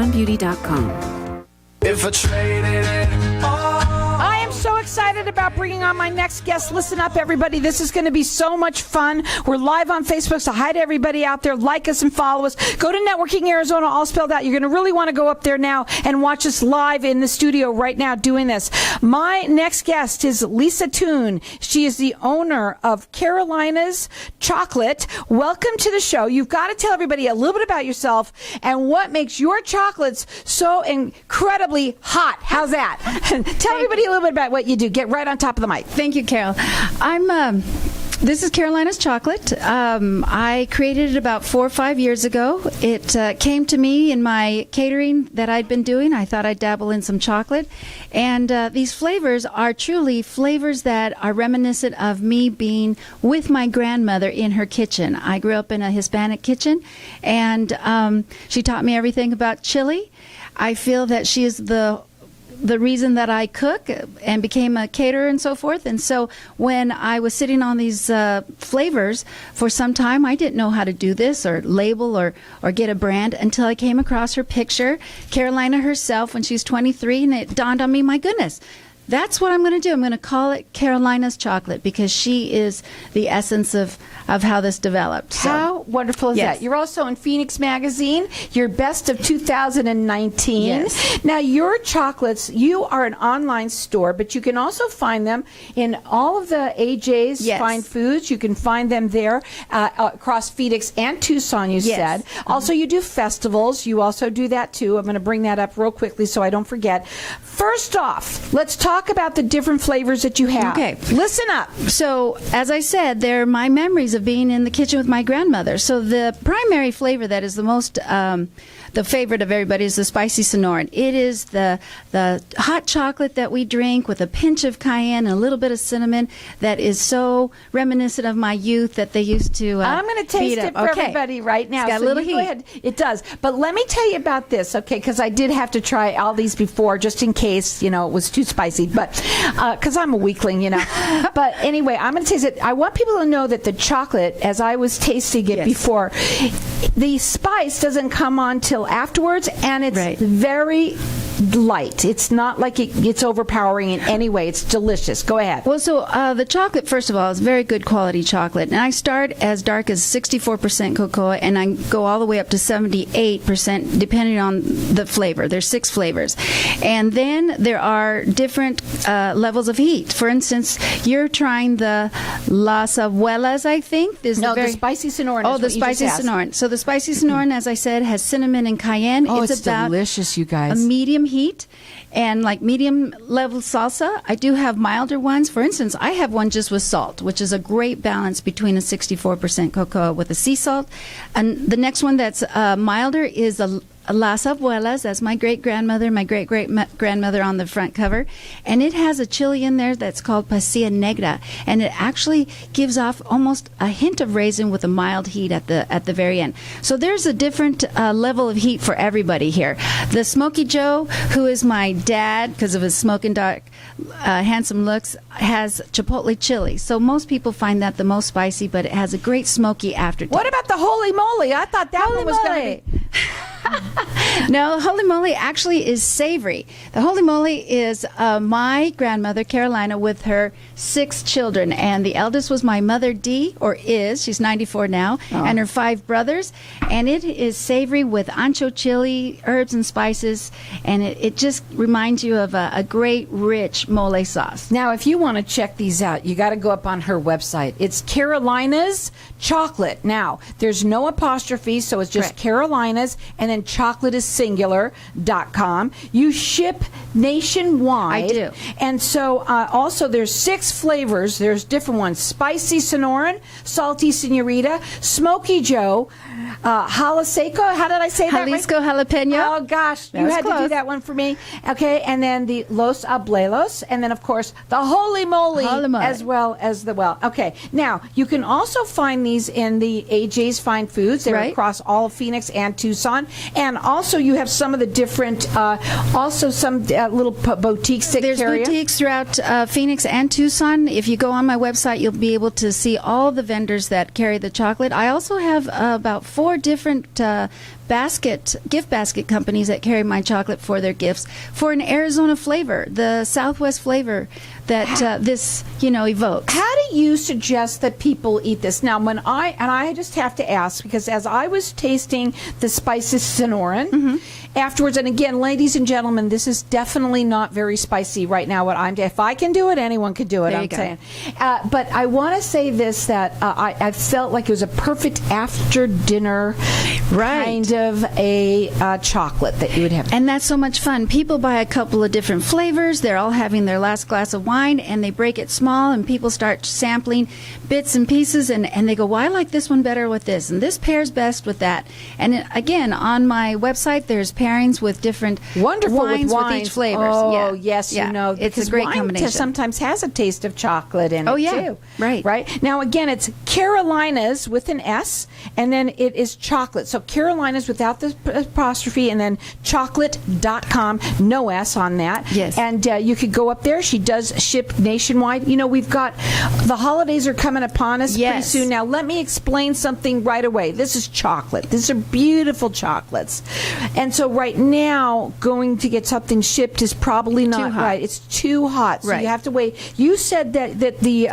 Beauty.com. If I traded it all. I am so excited about bringing on my next guest. Listen up, everybody. This is going to be so much fun. We're live on Facebook, so hi to everybody out there. Like us and follow us. Go to Networking Arizona, all spelled out. You're going to really want to go up there now and watch us live in the studio right now doing this. My next guest is Lisa Toon. She is the owner of Carolina's Chocolate. Welcome to the show. You've got to tell everybody a little bit about yourself and what makes your chocolates so incredibly hot. How's that? Tell everybody a little bit about what you do. Get right on top of the mic. Thank you, Carol. This is Carolina's Chocolate. I created it about 4 or 5 years ago. It came to me in my catering that I'd been doing. I thought I'd dabble in some chocolate. And these flavors are truly flavors that are reminiscent of me being with my grandmother in her kitchen. I grew up in a Hispanic kitchen, and she taught me everything about chili. I feel that she is the reason that I cook and became a caterer and so forth. And so when I was sitting on these flavors for some time, I didn't know how to do this or label or get a brand until I came across her picture, Carolina herself, when she was 23, and it dawned on me, my goodness, that's what I'm going to do. I'm going to call it Carolina's Chocolate because she is the essence of how this developed. So, how wonderful is that? You're also in Phoenix Magazine, your best of 2019. Yes. Now, your chocolates, you are an online store, but you can also find them in all of the AJ's Fine Foods. You can find them there across Phoenix and Tucson, you said. Also, you do festivals. You also do that, too. I'm going to bring that up real quickly so I don't forget. First off, let's talk about the different flavors that you have. Okay. Listen up. So, as I said, they're my memories of being in the kitchen with my grandmother. So the primary flavor that is the most, the favorite of everybody is the spicy Sonoran. It is the hot chocolate that we drink with a pinch of cayenne and a little bit of cinnamon that is so reminiscent of my youth that they used to I'm going to taste it for everybody right now. It's got a little heat. Go ahead. It does. But let me tell you about this, okay, because I did have to try all these before just in case, it was too spicy. But because I'm a weakling, But anyway, I'm going to taste it. I want people to know that the chocolate, as I was tasting it before, the spice doesn't come on till afterwards, and it's very light. It's not like it's overpowering in any way. It's delicious. Go ahead. Well, so the chocolate, first of all, is very good quality chocolate. And I start as dark as 64% cocoa, and I go all the way up to 78%, depending on the flavor. There's 6 flavors. And then there are different levels of heat. For instance, you're trying the Las Abuelas, I think. The spicy Sonoran. Oh, the spicy Sonoran. So the spicy Sonoran, as I said, has cinnamon and cayenne. Oh, it's about delicious, you guys. A medium heat and like medium level salsa. I do have milder ones. For instance, I have one just with salt, which is a great balance between a 64% cocoa with a sea salt. And the next one that's milder is a Las Abuelas. That's my great-grandmother, my great-great-grandmother on the front cover. And it has a chili in there that's called Pasilla Negra. And it actually gives off almost a hint of raisin with a mild heat at the very end. So there's a different level of heat for everybody here. The Smoky Joe, who is my dad because of his smoking dark, handsome looks, has chipotle chili. So most people find that the most spicy, but it has a great smoky aftertaste. What about the Holy Moly? I thought that one was going to be... No, Holy Moly actually is savory. The Holy Moly is my grandmother, Carolina, with her 6 children. And the eldest was my mother, Dee, or is. She's 94 now. Oh. And her 5 brothers. And it is savory with ancho chili, herbs and spices. And it just reminds you of a great, rich mole sauce. Now, if you want to check these out, you got to go up on her website. It's Carolina's Chocolate. Now, there's no apostrophe, so it's just Carolina's, and then chocolate is singular.com. You ship nationwide. I do. And so also there's 6 flavors. There's different ones. Spicy Sonoran, Salty Senorita, Smoky Joe, Jalisco. How did I say that? Jalisco Jalapeno. Oh, gosh. That you was had close. to do that one for me. Okay. And then the Los Abuelos. And then, of course, the Holy Moly. As well as Okay. Now, you can also find these in the AJ's Fine Foods. They're across all of Phoenix and Tucson. And also, you have some of the different, also some little boutiques that There's carry boutiques throughout Phoenix and Tucson. If you go on my website, you'll be able to see all the vendors that carry the chocolate. I also have about 4 different gift basket companies that carry my chocolate for their gifts for an Arizona flavor, the Southwest flavor that this evokes. How do you suggest that people eat this? Now, I just have to ask, because as I was tasting the spices Sonoran afterwards, and again, ladies and gentlemen, this is definitely not very spicy right now. If I can do it, anyone can do it. There I'm you go. saying, but I want to say this, that I felt like it was a perfect after dinner kind of a chocolate that you would have. And that's so much fun. People buy a couple of different flavors. They're all having their last glass of wine, and they break it small, and people start sampling bits and pieces, and they go, well, I like this one better with this, and this pairs best with that. And again, on my website, there's pairings with different wines with each flavor. Oh, yes, it's a great wine combination. Sometimes has a taste of chocolate in it, too. Right. Now, again, it's Carolinas with an S, and then it is chocolate. So Carolinas without the apostrophe, and then chocolate.com, no S on that. Yes. And you could go up there. She does ship nationwide. We've got the holidays are coming upon us pretty soon. Now, let me explain something right away. This is chocolate. These are beautiful chocolates. And so right now, going to get something shipped is probably not right. It's too hot. So you have to wait. You said that the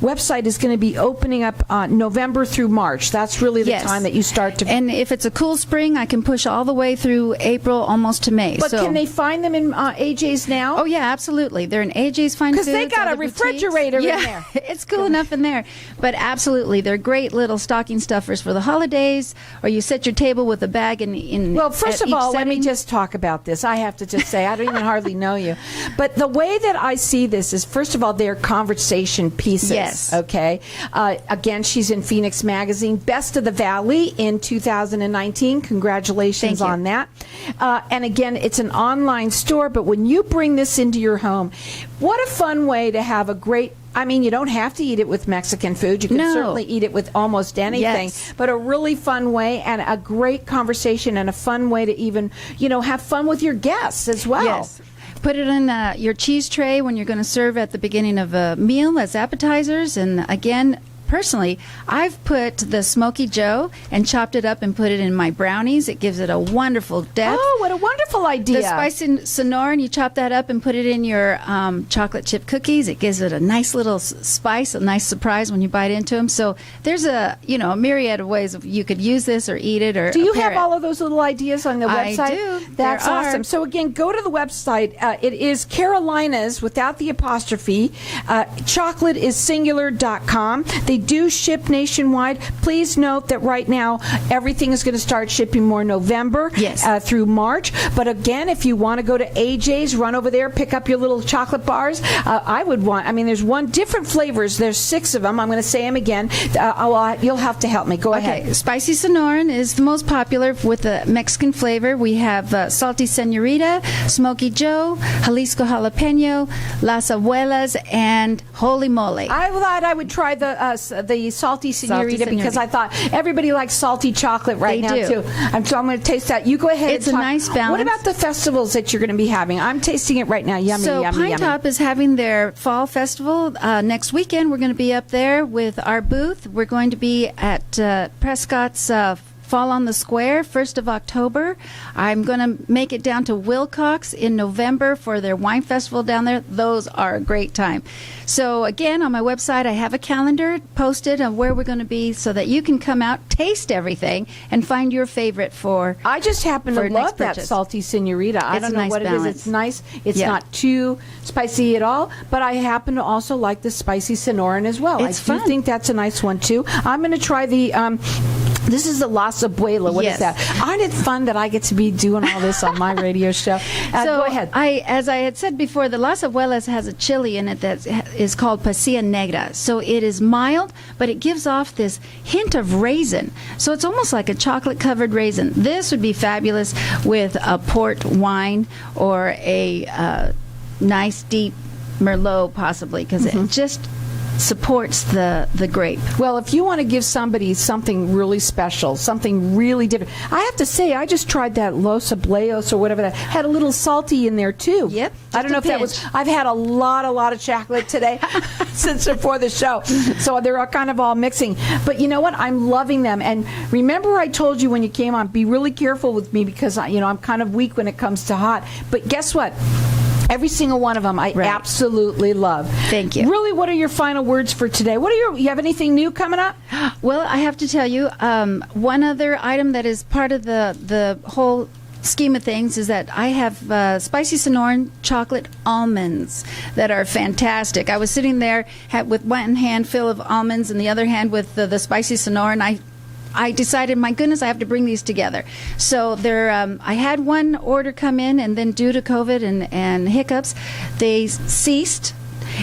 website is going to be opening up November through March. That's really the time that you start to... And if it's a cool spring, I can push all the way through April, almost to May. But can they find them in AJ's now? Oh, yeah, absolutely. They're in AJ's Fine Foods. Because they got a refrigerator in there. It's cool enough in there. But absolutely, they're great little stocking stuffers for the holidays, or you set your table with a bag in Well, first of all, let me just talk about this. I have to just say, I don't even hardly know you. But the way that I see this is, first of all, they're conversation pieces. Yes. Okay. Again, she's in Phoenix Magazine, Best of the Valley in 2019. Congratulations on that. And again, it's an online store, but when you bring this into your home, what a fun way to have a great... you don't have to eat it with Mexican food. You can certainly eat it with almost anything. Yes. But a really fun way, and a great conversation, and a fun way to even, have fun with your guests as well. Yes. Put it in your cheese tray when you're going to serve at the beginning of a meal as appetizers. And again, personally, I've put the Smoky Joe and chopped it up and put it in my brownies. It gives it a wonderful depth. Oh, what a wonderful idea. The spicy Sonoran, you chop that up and put it in your chocolate chip cookies. It gives it a nice little spice, a nice surprise when you bite into them. So there's a myriad of ways you could use this or eat it or Do you pair have it. all of those little ideas on the website? I do. That's There are. awesome. So again, go to the website. It is Carolinas without the apostrophe. Chocolate is singular.com. They do ship nationwide. Please note that right now everything is going to start shipping more November through March. But again, if you want to go to AJ's, run over there, pick up your little chocolate bars. I would want, there's different flavors. There's 6 of them. I'm going to say them again. You'll have to help me. Go ahead. Spicy Sonoran is the most popular with the Mexican flavor. We have Salty Senorita, Smoky Joe, Jalisco Jalapeno, Las Abuelas, and Holy Mole. I thought I would try the Salty Senorita because I thought everybody likes salty chocolate right now too. So I'm going to taste that. You go ahead. It's a nice balance. What about the festivals that you're going to be having? I'm tasting it right now. Yummy, so yummy, Pine yummy. Top is having their fall festival next weekend. We're going to be up there with our booth. We're going to be at Prescott's Fall on the Square, 1st of October. I'm going to make it down to Wilcox in November for their wine festival down there. Those are a great time. So again, on my website, I have a calendar posted of where we're going to be so that you can come out, taste everything, and find your favorite for I just happen to for love next that purchase. Salty Senorita. I It's don't a know nice what it balance. is. It's nice. It's not too spicy at all, but I happen to also like the spicy Sonoran as well. It's I do fun. think that's a nice one too. I'm going to try the this is the Las Abuela. What is that? Aren't it fun that I get to be doing all this on my radio show? So go ahead. As I had said before, the Las Abuelas has a chili in it that is called Pasilla Negra. So it is mild, but it gives off this hint of raisin. So it's almost like a chocolate-covered raisin. This would be fabulous with a port wine or a nice deep Merlot, possibly, because it just supports the grape. Well, if you want to give somebody something really special, something really different, I have to say, I just tried that Los Ableos or whatever that had a little salty in there too. Yep, I don't know if that was. I've had a lot of chocolate today since before the show, so they're all kind of all mixing. But you know what? I'm loving them. And remember, I told you when you came on, be really careful with me because I'm kind of weak when it comes to hot. But guess what? Every single one of them I absolutely love. Thank you. Really, what are your final words for today? You have anything new coming up? Well, I have to tell you, one other item that is part of the whole scheme of things is that I have spicy Sonoran chocolate almonds that are fantastic. I was sitting there with one hand full of almonds and the other hand with the spicy Sonoran. I decided, my goodness, I have to bring these together. So I had one order come in, and then due to COVID and hiccups, they ceased.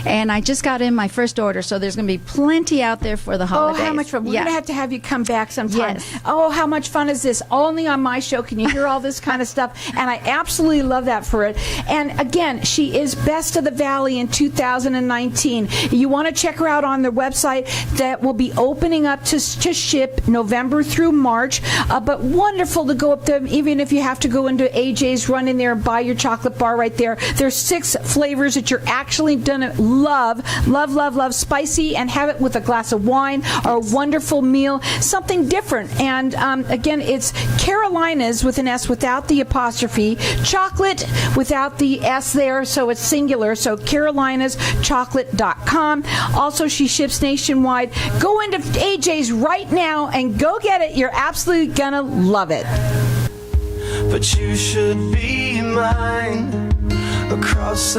And I just got in my first order, so there's going to be plenty out there for the holidays. Oh, how much fun. We're going to have you come back sometime. Yes. Oh, how much fun is this? Only on my show can you hear all this kind of stuff. And I absolutely love that for it. And again, she is Best of the Valley in 2019. You want to check her out on their website that will be opening up to ship November through March. But wonderful to go up there, even if you have to go into AJ's, run in there and buy your chocolate bar right there. There's 6 flavors that you're actually going to love, spicy, and have it with a glass of wine or a wonderful meal, something different. And again, it's Carolina's with an S without the apostrophe, chocolate without the S there, so it's singular, so carolinaschocolate.com. Also, she ships nationwide. Go into AJ's right now and go get it. You're absolutely gonna love it. but you should be mine across